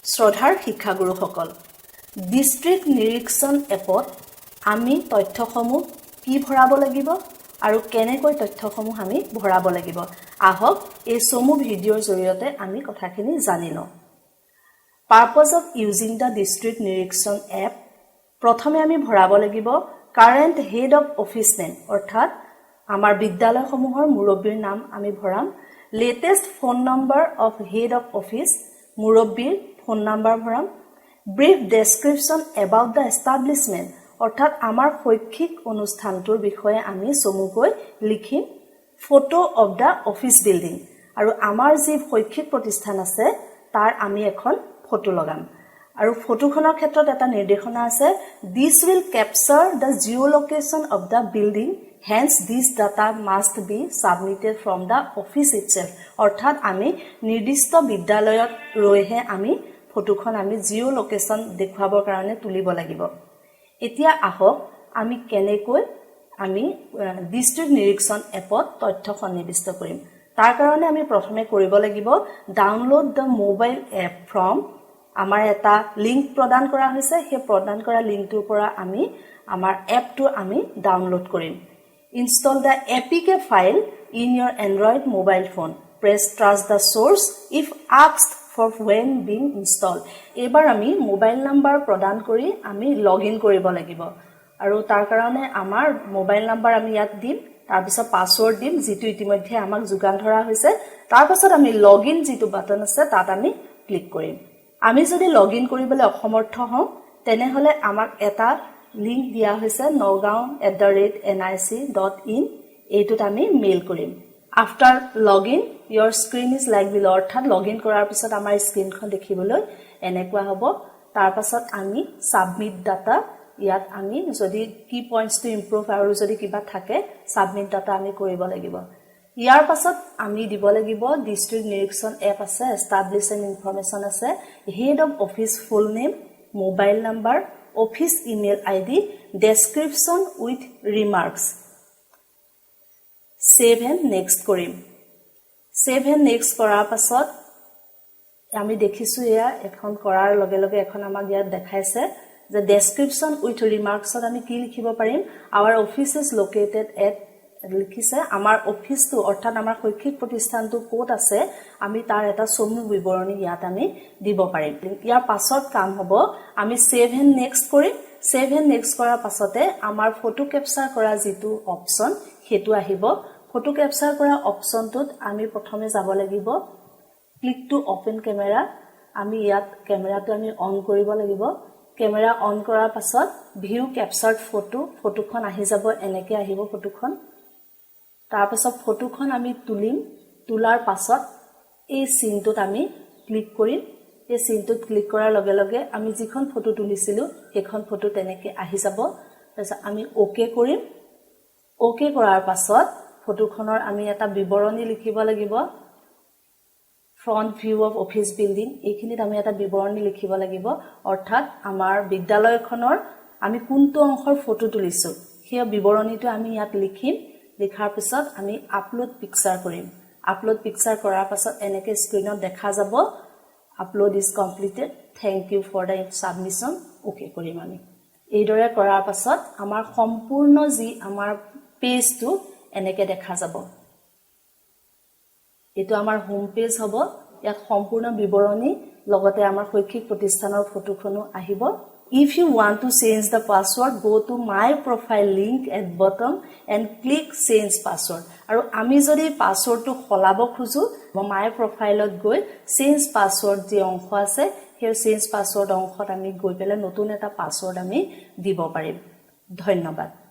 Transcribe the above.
শ্ৰদ্ধাৰ শিক্ষাগুৰুসকল ডিস্ট্ৰিক্ট নিৰীক্ষণ এপত আমি তথ্যসমূহ কি ভৰাব লাগিব আৰু কেনেকৈ তথ্যসমূহ আমি ভৰাব লাগিব আহক এই সমু ভিডিঅ'ৰ জৰিয়তে আমি কথাখিনি জানি লওঁ purpose of using the district Nirikshan app প্ৰথমে আমি ভৰাব লাগিব current head of office name অৰ্থাৎ আমাৰ বিদ্যালয়সমূহৰ মুৰব্বীৰ নাম আমি ভৰাম latest phone number of head of office মুৰব্বীৰ ফোন নম্বৰ ভৰাম brief description about the establishment অৰ্থাৎ আমাৰ শৈক্ষিক অনুষ্ঠানটোৰ বিষয়ে আমি চমুকৈ লিখিম photo of the office building আৰু আমাৰ যি শৈক্ষিক প্ৰতিষ্ঠান আছে তাৰ আমি এখন ফটো লগাম আৰু ফটোখনৰ ক্ষেত্ৰত এটা নিৰ্দেশনা আছে this will capture the geolocation of the building hence this data must be submitted from the office itself অৰ্থাৎ আমি নিৰ্দিষ্ট বিদ্যালয়ত ৰৈহে আমি ফটোখন আমি জিও লোকেশন দেখুৱাবৰ কাৰণে তুলিব লাগিব এতিয়া আহক আমি কেনেকৈ আমি ডিস্ট্ৰিক্ট নিৰীক্ষণ এপত তথ্য সন্নিবিষ্ট কৰিম তাৰ কাৰণে আমি প্ৰথমে কৰিব লাগিব download the mobile app from আমাৰ এটা লিংক প্ৰদান কৰা হৈছে সেই প্ৰদান কৰা লিংকটোৰ পৰা আমি আমাৰ এপটো আমি ডাউনলোড কৰিম Install the APK file in your Android mobile phone. Press trust the source if asked for when being installed. এবাৰ আমি মোবাইল নাম্বাৰ প্ৰদান কৰি আমি লগইন কৰিব লাগিব আৰু তাৰ কাৰণে আমাৰ মোবাইল নাম্বাৰ আমি ইয়াত দিম তাৰ পিছত পাসওয়াৰ্ড দিম যেটো ইতিমধ্যে আমাক যোগান ধৰা হৈছে তাৰ পিছত আমি লগইন যেটো বাটন আছে তাত আমি ক্লিক কৰিম আমি যদি লগইন কৰিবলৈ অসমৰ্থ হওঁ তেনেহলে আমাক এটা লিংক দিয়া হৈছে nogao@nic.in এইটোত আমি মেইল কৰিম after login your screen is like below অৰ্থাৎ লগইন কৰাৰ পিছত আমাৰ স্ক্ৰিনখন দেখিবলৈ এনেকুৱা হ'ব তাৰ পাছত আমি সাবমিট ডাটা ইয়াত আমি যদি কি পইণ্টছ টু ইমপ্ৰুভ আৰু যদি কিবা থাকে সাবমিট ডাটা আমি কৰিব লাগিব ইয়াৰ পাছত আমি দিব লাগিব ডিস্ট্ৰিক্ট নিৰীক্ষণ এপ আছে এস্টাব্লিশমেন্ট ইনফৰমেশন আছে head of office full name mobile number office email id description with remarks save and next কৰিম save and next কৰাৰ পাছত আমি দেখিছো এয়া এখন কৰাৰ লগে লগে এখন আমাক ইয়াত দেখাইছে যে description with remarks আমি কি লিখিব পাৰিম our office is located at লিখিছে আমাৰ অফিসটো অৰ্থাৎ আমাৰ শৈক্ষিক প্ৰতিষ্ঠানটো ক'ত আছে আমি তাৰ এটা সমু বিৱৰণী ইয়াত আমি দিব পাৰিম ইয়াৰ পাছত কাম হ'ব আমি সেভ এণ্ড নেক্সট কৰিম সেভ এণ্ড নেক্সট কৰাৰ পাছতে আমাৰ ফটো ক্যাপচাৰ কৰা যেটো অপচন হেতু আহিব ফটো ক্যাপচাৰ কৰা অপচনটোত আমি প্ৰথমে যাব লাগিব ক্লিক টু ওপেন ক্যামেৰা আমি ইয়াত ক্যামেৰাটো আমি অন কৰিব লাগিব ক্যামেৰা অন কৰাৰ পাছত ভিউ ক্যাপচাৰ্ড ফটোখন আহি যাব এনেকৈ আহিব ফটোখন তাৰ পাছত ফটোখন আমি তুলিম তুলাৰ পাছত এই সিনটোত আমি ক্লিক কৰিম এই সিনটোত ক্লিক কৰাৰ লগে লগে আমি যিখন ফটো তুলিছিলো সেইখন ফটো তেনেকৈ আহি যাব তাৰপিছত আমি ওকে কৰিম ওকে কৰাৰ পাছত ফটোখনৰ আমি এটা বিৱৰণী লিখিব লাগিব front view of office building এইখিনিত আমি এটা বিৱৰণী লিখিব লাগিব অৰ্থাৎ আমাৰ বিদ্যালয়খনৰ আমি কোনটো অংশৰ ফটো তুলিছো সেই বিৱৰণীটো আমি ইয়াত লিখিম লিখাৰ পিছত আমি আপলোড পিকচাৰ কৰিম আপলোড পিকচাৰ কৰাৰ পাছত এনেকৈ স্ক্ৰিনত দেখা যাব upload is completed thank you for the submission okay কৰিম আমি এইদৰে কৰাৰ পাছত আমাৰ সম্পূৰ্ণ যি আমাৰ পেজটো এনেকৈ দেখা যাব এটো আমাৰ হোম পেজ হ'ব ইয়াত সম্পূৰ্ণ বিৱৰণী লগতে আমাৰ শৈক্ষিক প্ৰতিষ্ঠানৰ ফটোখনো আহিব If you want to change the password, go to my profile link at bottom and click change password. আৰু আমি যদি পাসওয়াৰ্ডটো খলাব খুজো my profile ত গৈ change password যি অংশ আছে সেই change password অংশত আমি গৈ পেলে নতুন এটা পাসওয়াৰ্ড আমি দিব পাৰিম ধন্যবাদ